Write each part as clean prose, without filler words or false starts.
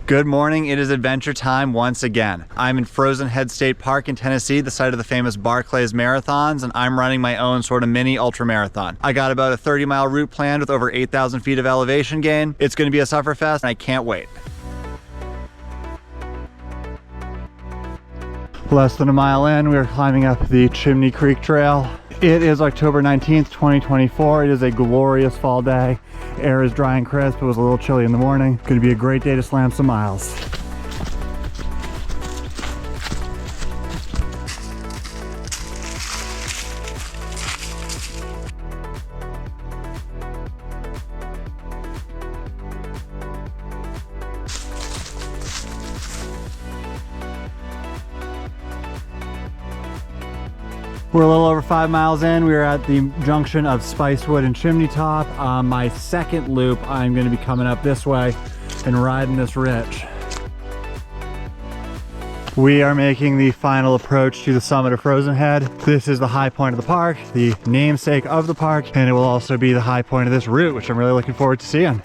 Good morning, it is adventure time once again. I'm in Frozen Head State Park in Tennessee, the site of the famous Barkley Marathons, and I'm running my own sort of mini ultramarathon. I got about a 30-mile route planned with over 8,000 feet of elevation gain. It's gonna be a sufferfest, and I can't wait. Less than a mile in, we are climbing up the Chimney Creek Trail. It is October 19th, 2024. It is a glorious fall day. Air is dry and crisp. It was a little chilly in the morning. Going to be a great day to slam some miles. We're a little over 5 miles in. We are at the junction of Spicewood and Chimney Top. My second loop, I'm going to be coming up this way and riding this ridge. We are making the final approach to the summit of Frozen Head. This is the high point of the park, the namesake of the park, and it will also be the high point of this route, which I'm really looking forward to seeing.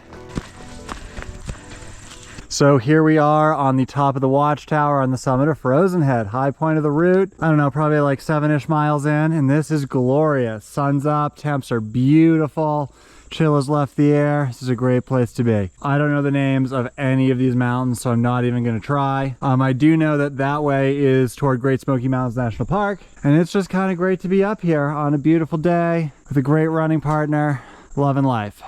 So here we are on the top of the watchtower on the summit of Frozen Head, high point of the route. I don't know, probably like 7-ish miles in, and this is glorious. Sun's up, temps are beautiful, chill has left the air. This is a great place to be. I don't know the names of any of these mountains, so I'm not even gonna try. I do know that that way is toward Great Smoky Mountains National Park, and it's just kind of great to be up here on a beautiful day with a great running partner, loving life.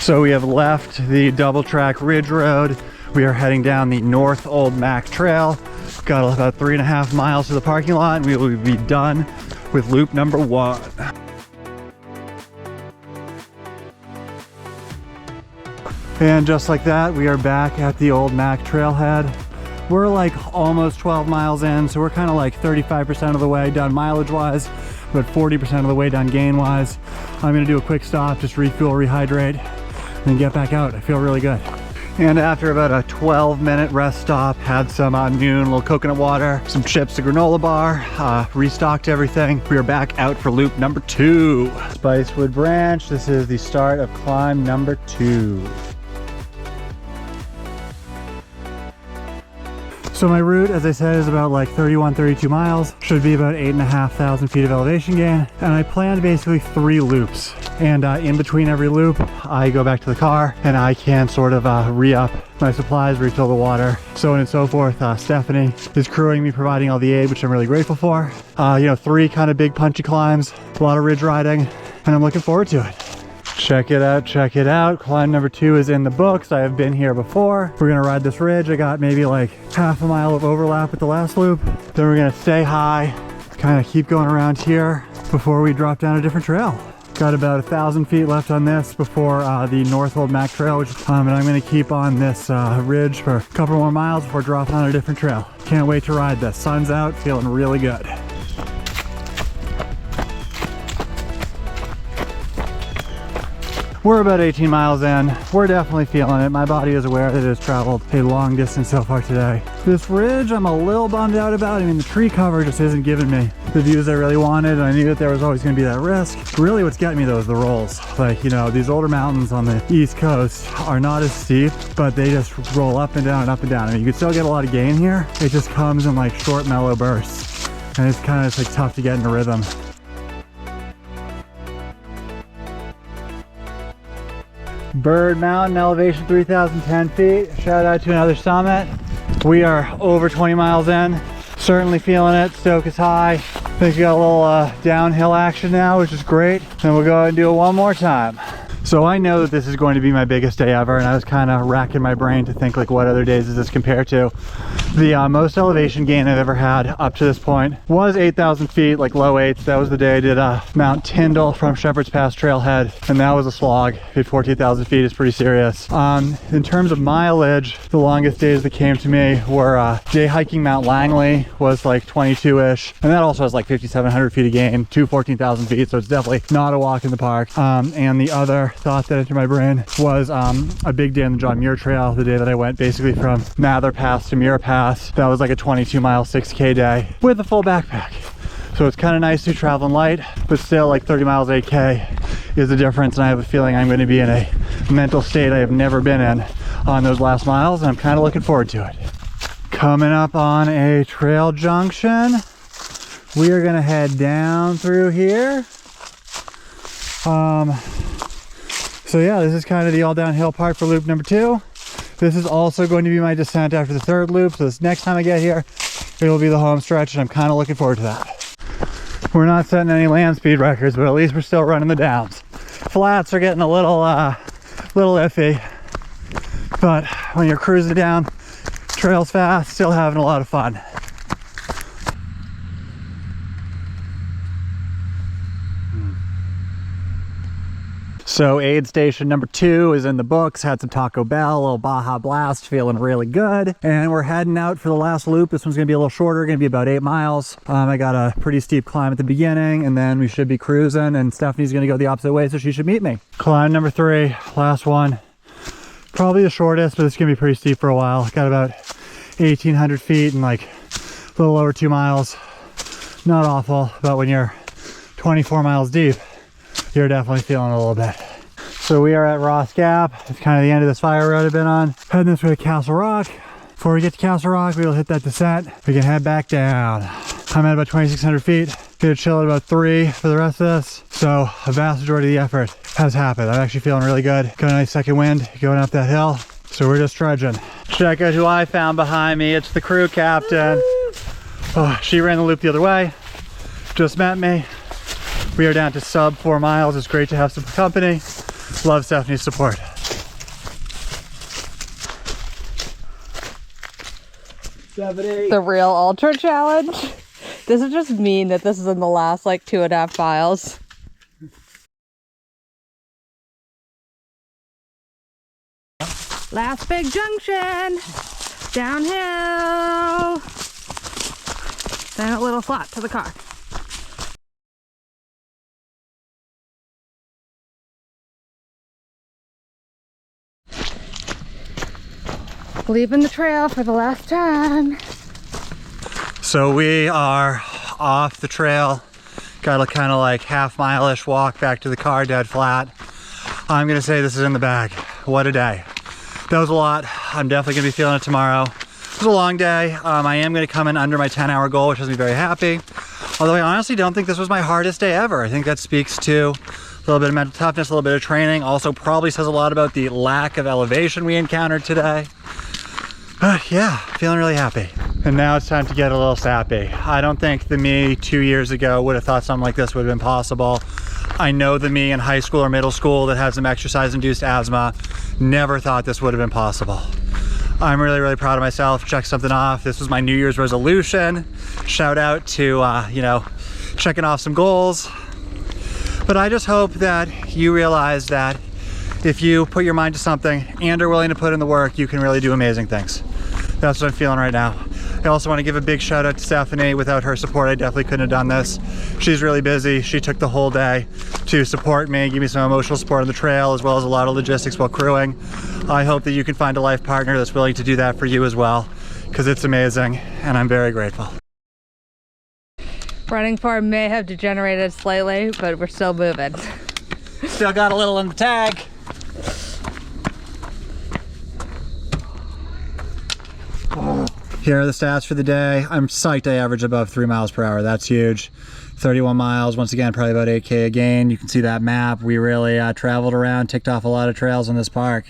So we have left the double track ridge road. We are heading down the North Old Mac Trail. Got about 3.5 miles to the parking lot, and we will be done with loop number 1. And just like that, we are back at the Old Mac Trailhead. We're like almost 12 miles in, so we're kind of like 35% of the way done mileage wise, but 40% of the way done gain wise. I'm gonna do a quick stop, just refuel, rehydrate, and get back out. I feel really good. And after about a 12-minute rest stop, had some noon, little coconut water, some chips, a granola bar, restocked everything. We are back out for loop number 2. Spicewood Branch, this is the start of climb number 2. So my route, as I said, is about like 32 miles. Should be about 8,500 feet of elevation gain. And I planned basically 3 loops. And in between every loop, I go back to the car and I can sort of re-up my supplies, refill the water, so on and so forth. Stephanie is crewing me, providing all the aid, which I'm really grateful for. 3 kind of big punchy climbs, a lot of ridge riding, and I'm looking forward to it. Check it out, check it out. Climb number 2 is in the books. I have been here before. We're gonna ride this ridge. I got maybe like half a mile of overlap with the last loop. Then we're gonna stay high, kind of keep going around here before we drop down a different trail. Got about 1,000 feet left on this before the North Old Mac Trail, and I'm gonna keep on this ridge for a couple more miles before dropping on a different trail. Can't wait to ride this. Sun's out, feeling really good. We're about 18 miles in. We're definitely feeling it. My body is aware that it has traveled a long distance so far today. This ridge I'm a little bummed out about. I mean, the tree cover just isn't giving me the views I really wanted, and I knew that there was always gonna be that risk. Really what's getting me though is the rolls. Like, these older mountains on the East Coast are not as steep, but they just roll up and down and up and down. I mean, you can still get a lot of gain here. It just comes in like short, mellow bursts. And it's kind of like tough to get in a rhythm. Bird Mountain, elevation 3,010 feet. Shout out to another summit. We are over 20 miles in. Certainly feeling it. Stoke is high. I think we got a little downhill action now, which is great. And we'll go ahead and do it one more time. So I know that this is going to be my biggest day ever, and I was kind of racking my brain to think like what other days does this compare to. The most elevation gain I've ever had up to this point was 8,000 feet, like low 8s. That was the day I did Mount Tyndall from Shepherd's Pass Trailhead, and that was a slog. Hit 14,000 feet is pretty serious. In terms of mileage, the longest days that came to me were day hiking Mount Langley was like 22-ish, and that also has like 5,700 feet of gain to 14,000 feet, so it's definitely not a walk in the park. And the other thought that entered my brain was a big day on the John Muir Trail, the day that I went basically from Mather Pass to Muir Pass. That was like a 22-mile 6K day with a full backpack. So it's kind of nice to be traveling light, but still like 30 miles 8K is a difference, and I have a feeling I'm going to be in a mental state I have never been in on those last miles, and I'm kind of looking forward to it. Coming up on a trail junction, we are going to head down through here. So yeah, this is kind of the all downhill part for loop number 2. This is also going to be my descent after the 3rd loop, so this next time I get here, it'll be the home stretch, and I'm kind of looking forward to that. We're not setting any land speed records, but at least we're still running the downs. Flats are getting a little iffy, but when you're cruising down trails fast, still having a lot of fun. So aid station number 2 is in the books. Had some Taco Bell, a little Baja Blast, feeling really good. And we're heading out for the last loop. This one's gonna be a little shorter, gonna be about 8 miles. I got a pretty steep climb at the beginning, and then we should be cruising, and Stephanie's gonna go the opposite way, so she should meet me. Climb number 3, last one. Probably the shortest, but it's gonna be pretty steep for a while. Got about 1,800 feet and like a little over 2 miles. Not awful, but when you're 24 miles deep, you're definitely feeling it a little bit. So we are at Ross Gap. It's kind of the end of this fire road I've been on. Heading this way to Castle Rock. Before we get to Castle Rock, we'll hit that descent. We can head back down. I'm at about 2,600 feet. Gonna chill at about 3 for the rest of this. So a vast majority of the effort has happened. I'm actually feeling really good. Got a nice second wind going up that hill. So we're just trudging. Check out who I found behind me. It's the crew captain. Oh, she ran the loop the other way. Just met me. We are down to sub 4 miles. It's great to have some company. Love Stephanie's support. The real ultra challenge. Does it just mean that this is in the last like 2.5 miles? Last big junction. Downhill. Then a little flat to the car. Leaving the trail for the last time. So we are off the trail. Got a kind of like half-mile-ish walk back to the car, dead flat. I'm gonna say this is in the bag. What a day. That was a lot. I'm definitely gonna be feeling it tomorrow. It was a long day. I am gonna come in under my 10-hour goal, which has me very happy. Although I honestly don't think this was my hardest day ever. I think that speaks to a little bit of mental toughness, a little bit of training. Also probably says a lot about the lack of elevation we encountered today. But yeah, feeling really happy. And now it's time to get a little sappy. I don't think the me 2 years ago would have thought something like this would have been possible. I know the me in high school or middle school that had some exercise-induced asthma never thought this would have been possible. I'm really, really proud of myself. Check something off. This was my New Year's resolution. Shout out to, you know, checking off some goals. But I just hope that you realize that if you put your mind to something and are willing to put in the work, you can really do amazing things. That's what I'm feeling right now. I also want to give a big shout out to Stephanie. Without her support, I definitely couldn't have done this. She's really busy. She took the whole day to support me, give me some emotional support on the trail, as well as a lot of logistics while crewing. I hope that you can find a life partner that's willing to do that for you as well, because it's amazing, and I'm very grateful. Running form may have degenerated slightly, but we're still moving. Still got a little in the tag. Here are the stats for the day. I'm psyched I averaged above 3 miles per hour. That's huge. 31 miles, once again, probably about 8K a gain. You can see that map. We really traveled around, ticked off a lot of trails in this park.